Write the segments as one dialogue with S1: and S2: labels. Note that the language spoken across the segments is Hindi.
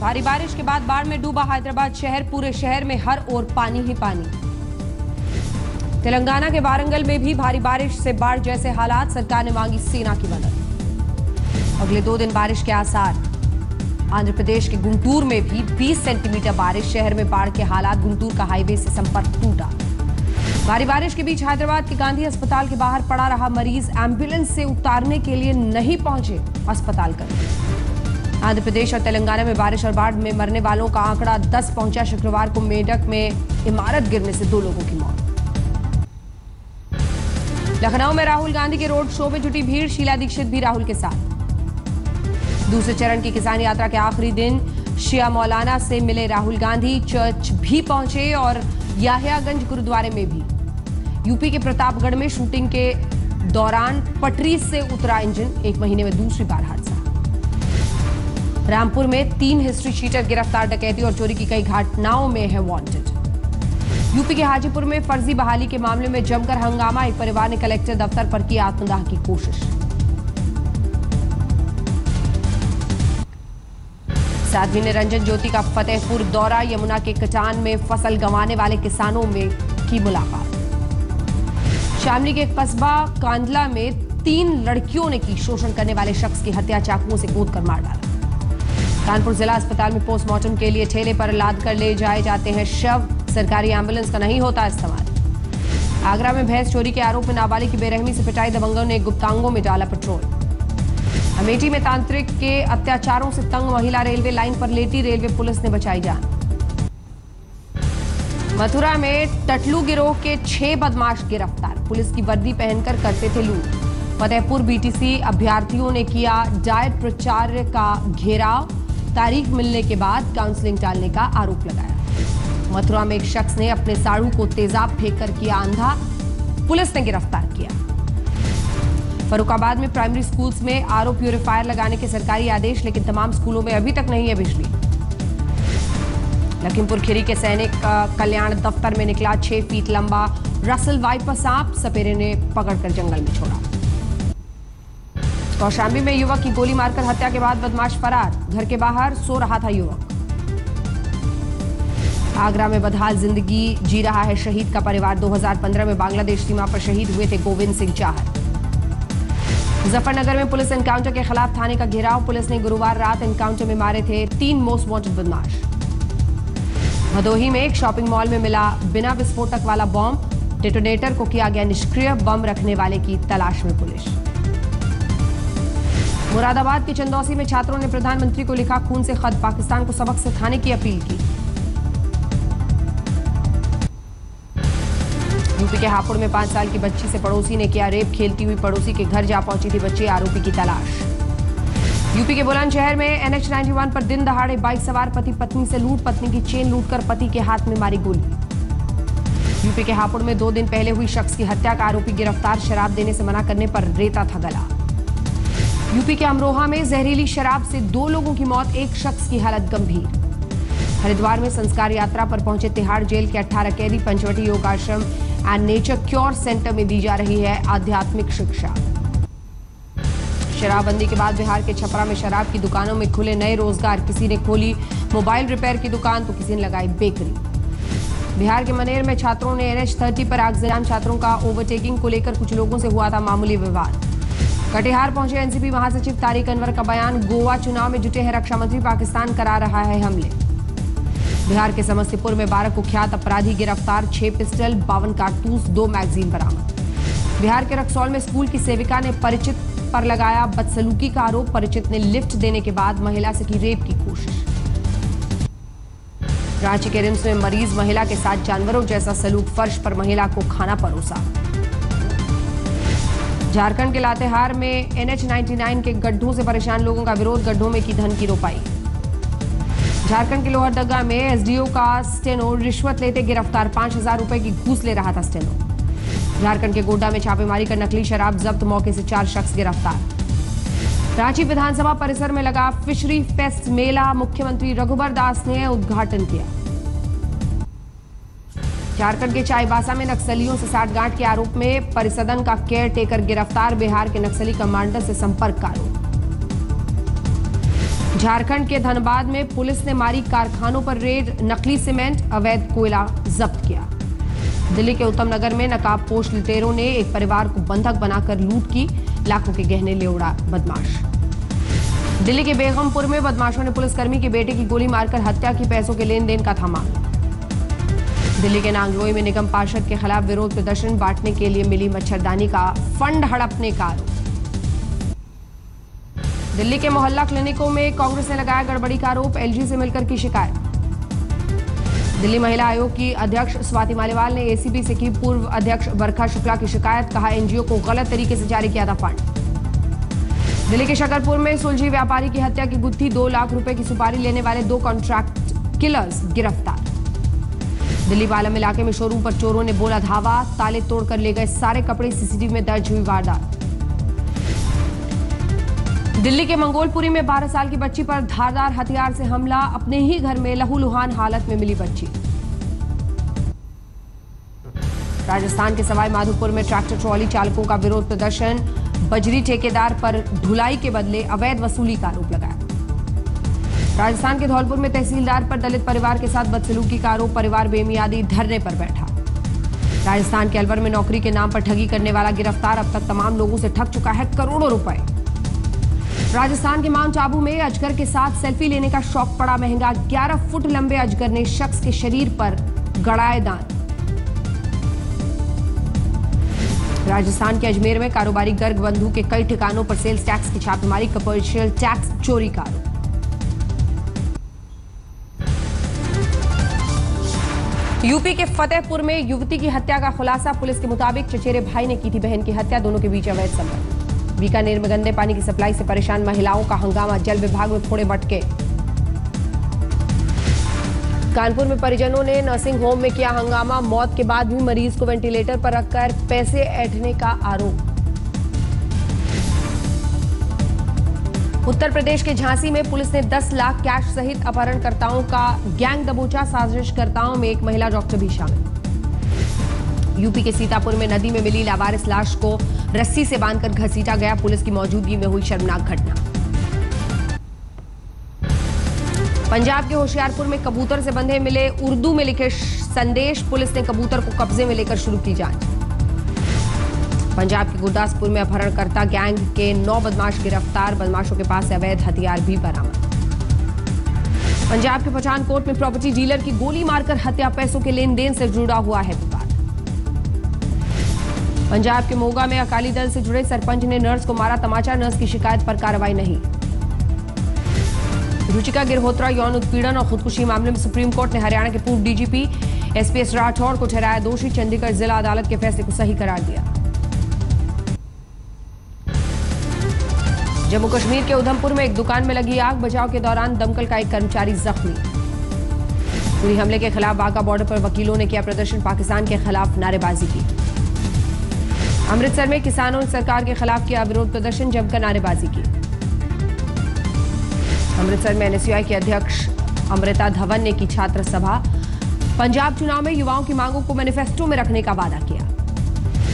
S1: भारी बारिश के बाद बाढ़ में डूबा हैदराबाद शहर। पूरे शहर में हर ओर पानी ही पानी। तेलंगाना के वारंगल में भी भारी बारिश से बाढ़ जैसे हालात। सरकार ने मांगी सेना की मदद। अगले 2 दिन बारिश के आसार। आंध्र प्रदेश के गुंटूर में भी 20 सेंटीमीटर बारिश। शहर में बाढ़ के हालात। गुंटूर का हाईवे से संपर्क टूटा। भारी बारिश के बीच हैदराबाद के गांधी अस्पताल के बाहर पड़ा रहा मरीज। एम्बुलेंस से उतारने के लिए नहीं पहुंचे अस्पताल कर्मी। आंध्र प्रदेश और तेलंगाना में बारिश और बाढ़ में मरने वालों का आंकड़ा 10 पहुंचा। शुक्रवार को मेडक में इमारत गिरने से 2 लोगों की मौत। लखनऊ में राहुल गांधी के रोड शो में जुटी भीड़। शीला दीक्षित भी राहुल के साथ। दूसरे चरण की किसान यात्रा के आखिरी दिन शिया मौलाना से मिले राहुल गांधी। चर्च भी पहुंचे और याहियागंज गुरुद्वारे में भी। यूपी के प्रतापगढ़ में शूटिंग के दौरान पटरी से उतरा इंजन। 1 महीने में दूसरी बार हादसा। रामपुर में 3 हिस्ट्री शीटर गिरफ्तार। डकैती और चोरी की कई घटनाओं में है वांटेड। यूपी के हाजीपुर में फर्जी बहाली के मामले में जमकर हंगामा। एक परिवार ने कलेक्टर दफ्तर पर की आत्मदाह की कोशिश। साध्वी निरंजन ज्योति का फतेहपुर दौरा। यमुना के कटान में फसल गंवाने वाले किसानों में की मुलाकात। शामली के कस्बा कांदला में 3 लड़कियों ने की शोषण करने वाले शख्स की हत्या। चाकुओं से कूदकर मार डाला। कानपुर जिला अस्पताल में पोस्टमार्टम के लिए ठेले पर लाद कर ले जाए जाते हैं शव। सरकारी एम्बुलेंस का नहीं होता इस्तेमाल। आगरा में भैंस चोरी के आरोप में नाबालिग की बेरहमी से पिटाई। दबंगों ने गुप्तांगों में डाला पेट्रोल। अमेठी में तांत्रिक के अत्याचारों से तंग महिला रेलवे लाइन पर लेटी। रेलवे पुलिस ने बचाई जान। मथुरा में टटलू गिरोह के 6 बदमाश गिरफ्तार। पुलिस की वर्दी पहनकर करते थे लूट। फतेहपुर बीटीसी अभ्यर्थियों ने किया डाइट प्रचार का घेराव। तारीख मिलने के बाद काउंसलिंग टालने का आरोप लगाया। मथुरा में एक शख्स ने अपने साड़ू को तेजाब फेंककर किया अंधा। पुलिस ने गिरफ्तार किया। फर्रुखाबाद में प्राइमरी स्कूल्स में आरओ प्यूरिफायर लगाने के सरकारी आदेश, लेकिन तमाम स्कूलों में अभी तक नहीं है बिजली। लखीमपुर खीरी के सैनिक कल्याण दफ्तर में निकला 6 फीट लंबा रसल वाइपर सांप। सपेरे ने पकड़कर जंगल में छोड़ा। कौशाम्बी में युवक की गोली मारकर हत्या के बाद बदमाश फरार। घर के बाहर सो रहा था युवक। आगरा में बदहाल जिंदगी जी रहा है शहीद का परिवार। 2015 में बांग्लादेश सीमा पर शहीद हुए थे गोविंद सिंह चाहर। मुजफ्फरनगर में पुलिस एनकाउंटर के खिलाफ थाने का घेराव। पुलिस ने गुरुवार रात एनकाउंटर में मारे थे 3 मोस्ट वांटेड बदमाश। भदोही में एक शॉपिंग मॉल में मिला बिना विस्फोटक वाला बॉम्ब। डेटोनेटर को किया गया निष्क्रिय। बम रखने वाले की तलाश में पुलिस। मुरादाबाद के चंदौसी में छात्रों ने प्रधानमंत्री को लिखा खून से खत। पाकिस्तान को सबक सिखाने की अपील की। यूपी के हापुड़ में 5 साल की बच्ची से पड़ोसी ने किया रेप। खेलती हुई पड़ोसी के घर जा पहुंची थी बच्ची। आरोपी की तलाश। यूपी के बुलंदशहर में NH 91 पर दिन दहाड़े बाइक सवार पति पत्नी से लूट। पत्नी की चेन लूटकर पति के हाथ में मारी गोली। यूपी के हापुड़ में 2 दिन पहले हुई शख्स की हत्या का आरोपी गिरफ्तार। शराब देने से मना करने पर रेता था गला। यूपी के अमरोहा में जहरीली शराब से 2 लोगों की मौत। एक शख्स की हालत गंभीर। हरिद्वार में संस्कार यात्रा पर पहुंचे तिहाड़ जेल के 18 कैदी। Panchavati Yogashram and nature cure centre में दी जा रही है आध्यात्मिक शिक्षा। शराबबंदी के बाद बिहार के छपरा में शराब की दुकानों में खुले नए रोजगार। किसी ने खोली मोबाइल रिपेयर की दुकान तो किसी ने लगाई बेकरी। बिहार के मनेर में छात्रों ने NH 30 पर आगजनी। छात्रों का ओवरटेकिंग को लेकर कुछ लोगों से हुआ था मामूली विवाद। कटिहार पहुंचे एनसीपी महासचिव तारिक अनवर का बयान। गोवा चुनाव में जुटे हैं रक्षा मंत्री। पाकिस्तान करा रहा है हमले। बिहार के समस्तीपुर में 12 कुख्यात अपराधी गिरफ्तार। 6 पिस्टल 52 कारतूस 2 मैगजीन बरामद। बिहार के रक्सौल में स्कूल की सेविका ने परिचित पर लगाया बदसलूकी का आरोप। परिचित ने लिफ्ट देने के बाद महिला से की रेप की कोशिश। रांची के रिम्स में मरीज महिला के साथ जानवरों जैसा सलूक। फर्श पर महिला को खाना परोसा। झारखंड के लातेहार में NH 99 के गड्ढों से परेशान लोगों का विरोध। गड्ढों में की धन की रोपाई। झारखंड के लोहरदगा में एसडीओ का स्टेनो रिश्वत लेते गिरफ्तार। 5,000 रुपए की घूस ले रहा था स्टेनो। झारखंड के गोड्डा में छापेमारी कर नकली शराब जब्त। मौके से 4 शख्स गिरफ्तार। रांची विधानसभा परिसर में लगा फिशरी फेस्ट मेला। मुख्यमंत्री रघुबर दास ने उद्घाटन किया। झारखंड के चाईबासा में नक्सलियों से साठगांठ के आरोप में परिसदन का केयर टेकर गिरफ्तार। बिहार के नक्सली कमांडर से संपर्क का आरोप। झारखंड के धनबाद में पुलिस ने मारी कारखानों पर रेड, नकली सीमेंट, अवैध कोयला जब्त किया। दिल्ली के उत्तम नगर में नकाबपोश लुटेरों ने एक परिवार को बंधक बनाकर लूट की, लाखों के गहने ले उड़ा बदमाश। दिल्ली के बेगमपुर में बदमाशों ने पुलिसकर्मी के बेटे की गोली मारकर हत्या की, पैसों के लेन देन का था मामला। दिल्ली के नांगलोई में निगम पार्षद के खिलाफ विरोध प्रदर्शन, बांटने के लिए मिली मच्छरदानी का फंड हड़पने का आरोप। दिल्ली के मोहल्ला क्लिनिकों में कांग्रेस ने लगाया गड़बड़ी का आरोप, एलजी से मिलकर की शिकायत। दिल्ली महिला आयोग की अध्यक्ष स्वाति मालीवाल ने एसीबी से की पूर्व अध्यक्ष बरखा शुक्ला की शिकायत, कहा एनजीओ को गलत तरीके से जारी किया था फंड। दिल्ली के शकरपुर में सुलझी व्यापारी की हत्या की गुत्थी, 2 लाख रुपए की सुपारी लेने वाले 2 कॉन्ट्रैक्ट किलर्स गिरफ्तार। दिल्ली पालम इलाके में शोरूम पर चोरों ने बोला धावा, ताले तोड़कर ले गए सारे कपड़े, सीसीटीवी में दर्ज हुई वारदात। दिल्ली के मंगोलपुरी में 12 साल की बच्ची पर धारदार हथियार से हमला, अपने ही घर में लहूलुहान हालत में मिली बच्ची। राजस्थान के सवाई माधोपुर में ट्रैक्टर ट्रॉली चालकों का विरोध प्रदर्शन, बजरी ठेकेदार पर ढुलाई के बदले अवैध वसूली का आरोप लगाया। राजस्थान के धौलपुर में तहसीलदार पर दलित परिवार के साथ बदसलूकी का आरोप, परिवार बेमियादी धरने पर बैठा। राजस्थान के अलवर में नौकरी के नाम पर ठगी करने वाला गिरफ्तार, अब तक तमाम लोगों से ठग चुका है करोड़ों रुपए। राजस्थान के माउंट आबू में अजगर के साथ सेल्फी लेने का शौक पड़ा महंगा, 11 फुट लंबे अजगर ने शख्स के शरीर पर गड़ाए दांत। राजस्थान के अजमेर में कारोबारी गर्ग बंधु के कई ठिकानों पर सेल्स टैक्स की छापेमारी, कमर्शियल टैक्स चोरी का आरोप। यूपी के फतेहपुर में युवती की हत्या का खुलासा, पुलिस के मुताबिक चचेरे भाई ने की थी बहन की हत्या, दोनों के बीच अवैध संबंध। बीकानेर में गंदे पानी की सप्लाई से परेशान महिलाओं का हंगामा, जल विभाग में फोड़े मटके। कानपुर में परिजनों ने नर्सिंग होम में किया हंगामा, मौत के बाद भी मरीज को वेंटिलेटर पर रखकर पैसे ऐंठने का आरोप। उत्तर प्रदेश के झांसी में पुलिस ने 10 लाख कैश सहित अपहरणकर्ताओं का गैंग दबोचा, साजिशकर्ताओं में एक महिला डॉक्टर भी शामिल। यूपी के सीतापुर में नदी में मिली लावारिस लाश को रस्सी से बांधकर घसीटा गया, पुलिस की मौजूदगी में हुई शर्मनाक घटना। पंजाब के होशियारपुर में कबूतर से बंधे मिले उर्दू में लिखे संदेश, पुलिस ने कबूतर को कब्जे में लेकर शुरू की जांच। पंजाब के गुरदासपुर में अपहरणकर्ता गैंग के 9 बदमाश गिरफ्तार, बदमाशों के पास से अवैध हथियार भी बरामद। पंजाब के पठानकोट में प्रॉपर्टी डीलर की गोली मारकर हत्या, पैसों के लेन देन से जुड़ा हुआ है विवाद। पंजाब के मोगा में अकाली दल से जुड़े सरपंच ने नर्स को मारा तमाचा, नर्स की शिकायत पर कार्रवाई नहीं। रुचिका गिरहोत्रा यौन उत्पीड़न और खुदकुशी मामले में सुप्रीम कोर्ट ने हरियाणा के पूर्व डीजीपी एसपीएस राठौड़ को ठहराया दोषी, चंडीगढ़ जिला अदालत के फैसले को सही करार दिया। जम्मू कश्मीर के उधमपुर में एक दुकान में लगी आग, बचाव के दौरान दमकल का एक कर्मचारी जख्मी। उरी हमले के खिलाफ वाघा बॉर्डर पर वकीलों ने किया प्रदर्शन, पाकिस्तान के खिलाफ नारेबाजी की। अमृतसर में किसानों ने सरकार के खिलाफ किया विरोध प्रदर्शन, जमकर नारेबाजी की। अमृतसर में एनएसयूआई के अध्यक्ष अमृता धवन ने की छात्र सभा, पंजाब चुनाव में युवाओं की मांगों को मैनिफेस्टो में रखने का वादा किया।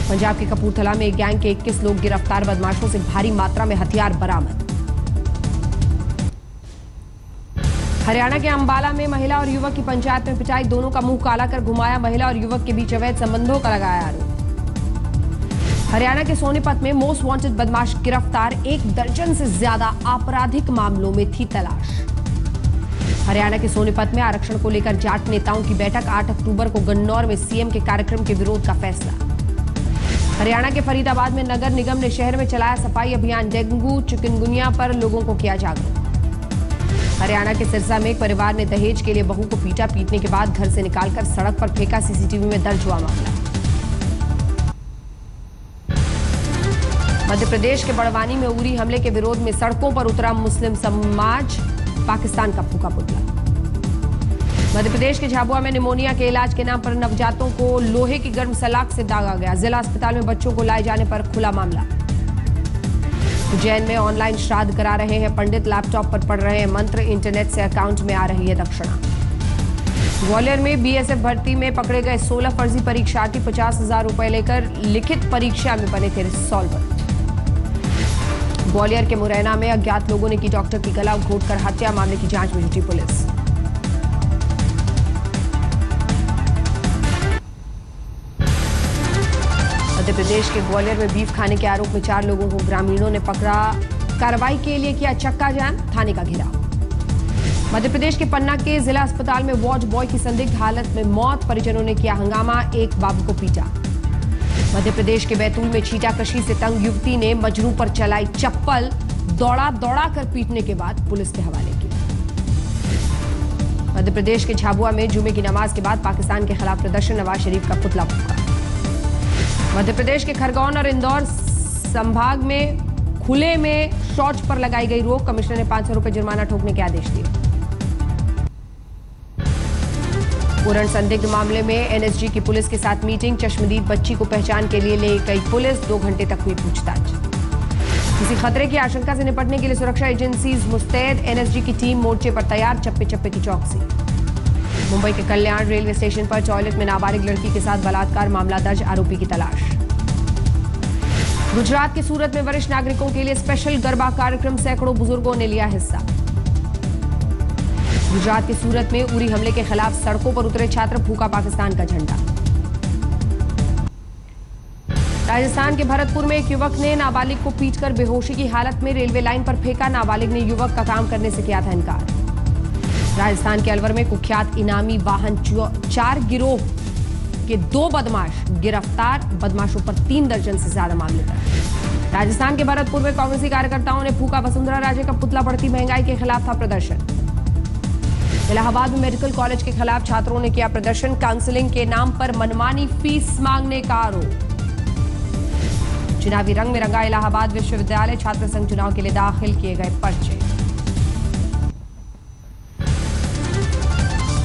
S1: पंजाब के कपूरथला में एक गैंग के 21 लोग गिरफ्तार, बदमाशों से भारी मात्रा में हथियार बरामद। हरियाणा के अंबाला में महिला और युवक की पंचायत में पिटाई, दोनों का मुंह काला कर घुमाया, महिला और युवक के बीच अवैध संबंधों का लगाया आरोप। हरियाणा के सोनीपत में मोस्ट वांटेड बदमाश गिरफ्तार, 1 दर्जन से ज्यादा आपराधिक मामलों में थी तलाश। हरियाणा के सोनीपत में आरक्षण को लेकर जाट नेताओं की बैठक, 8 अक्टूबर को गन्नौर में सीएम के कार्यक्रम के विरोध का फैसला। हरियाणा के फरीदाबाद में नगर निगम ने शहर में चलाया सफाई अभियान, डेंगू चिकनगुनिया पर लोगों को किया जागरूक। हरियाणा के सिरसा में एक परिवार ने दहेज के लिए बहू को पीटा, पीटने के बाद घर से निकालकर सड़क पर फेंका, सीसीटीवी में दर्ज हुआ मामला। मध्य प्रदेश के बड़वानी में उरी हमले के विरोध में सड़कों पर उतरा मुस्लिम समाज, पाकिस्तान का फूका पुतला। मध्य प्रदेश के झाबुआ में निमोनिया के इलाज के नाम पर नवजातों को लोहे की गर्म सलाख से दागा गया, जिला अस्पताल में बच्चों को लाए जाने पर खुला मामला। उज्जैन में ऑनलाइन श्राद्ध करा रहे हैं पंडित, लैपटॉप पर पढ़ रहे हैं मंत्र, इंटरनेट से अकाउंट में आ रही है दक्षिणा। ग्वालियर में बीएसएफ भर्ती में पकड़े गए 16 फर्जी परीक्षार्थी, 50,000 रुपए लेकर लिखित परीक्षा में बने थे सॉल्वर। ग्वालियर के मुरैना में अज्ञात लोगों ने की डॉक्टर की गला घोंटकर हत्या, मामले की जांच में जुटी पुलिस। मध्य प्रदेश के ग्वालियर में बीफ खाने के आरोप में 4 लोगों को ग्रामीणों ने पकड़ा, कार्रवाई के लिए किया चक्का जाम, थाने का घेराव। मध्य प्रदेश के पन्ना के जिला अस्पताल में वॉच बॉय की संदिग्ध हालत में मौत, परिजनों ने किया हंगामा, एक बाबू को पीटा। मध्य प्रदेश के बैतूल में छींटाकशी से तंग युवती ने मजनू पर चलाई चप्पल, दौड़ा कर पीटने के बाद पुलिस के हवाले की। मध्य प्रदेश के झाबुआ में जुमे की नमाज के बाद पाकिस्तान के खिलाफ प्रदर्शन, नवाज शरीफ का पुतला फूंका। मध्य प्रदेश के खरगोन और इंदौर संभाग में खुले में शौच पर लगाई गई रोक, कमिश्नर ने 500 रुपए जुर्माना ठोकने के आदेश दिए। पूर्ण संदिग्ध मामले में एनएसजी की पुलिस के साथ मीटिंग, चश्मदीद बच्ची को पहचान के लिए ले गई पुलिस, 2 घंटे तक हुई पूछताछ। किसी खतरे की आशंका से निपटने के लिए सुरक्षा एजेंसीज मुस्तैद, एनएसजी की टीम मोर्चे पर तैयार, चप्पे चप्पे की चौकसी। मुंबई के कल्याण रेलवे स्टेशन पर टॉयलेट में नाबालिग लड़की के साथ बलात्कार, मामला दर्ज, आरोपी की तलाश। गुजरात के सूरत में वरिष्ठ नागरिकों के लिए स्पेशल गरबा कार्यक्रम, सैकड़ों बुजुर्गों ने लिया हिस्सा। गुजरात के सूरत में उरी हमले के खिलाफ सड़कों पर उतरे छात्र, फूंका पाकिस्तान का झंडा। राजस्थान के भरतपुर में एक युवक ने नाबालिग को पीटकर बेहोशी की हालत में रेलवे लाइन पर फेंका, नाबालिग ने युवक का काम करने से किया था इनकार। राजस्थान के अलवर में कुख्यात इनामी वाहन 4 गिरोह के 2 बदमाश गिरफ्तार, बदमाशों पर 3 दर्जन से ज्यादा मामले दर्ज। राजस्थान के भरतपुर में कांग्रेसी कार्यकर्ताओं ने फूंका वसुंधरा राजे का पुतला, बढ़ती महंगाई के खिलाफ था प्रदर्शन। इलाहाबाद में मेडिकल कॉलेज के खिलाफ छात्रों ने किया प्रदर्शन, काउंसलिंग के नाम पर मनमानी फीस मांगने का आरोप। चुनावी रंग में रंगा इलाहाबाद विश्वविद्यालय, छात्र संघ चुनाव के लिए दाखिल किए गए पर्चे।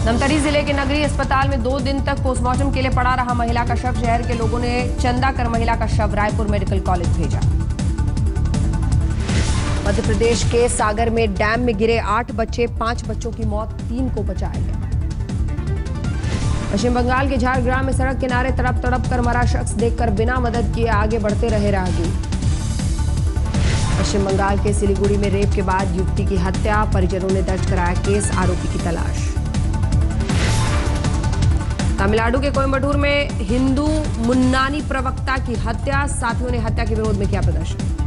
S1: धमतरी जिले के नगरी अस्पताल में 2 दिन तक पोस्टमार्टम के लिए पड़ा रहा महिला का शव, शहर के लोगों ने चंदा कर महिला का शव रायपुर मेडिकल कॉलेज भेजा। मध्य प्रदेश के सागर में डैम में गिरे 8 बच्चे, 5 बच्चों की मौत, 3 को बचाया गया। पश्चिम बंगाल के झारग्राम में सड़क किनारे तड़प कर मरा शख्स देखकर बिना मदद किए आगे बढ़ते रहे राहगीर। पश्चिम बंगाल के सिलीगुड़ी में रेप के बाद युवती की हत्या, परिजनों ने दर्ज कराया केस, आरोपी की तलाश। तमिलनाडु के कोयम्बटूर में हिंदू मुन्नानी प्रवक्ता की हत्या, साथियों ने हत्या के विरोध में किया प्रदर्शन।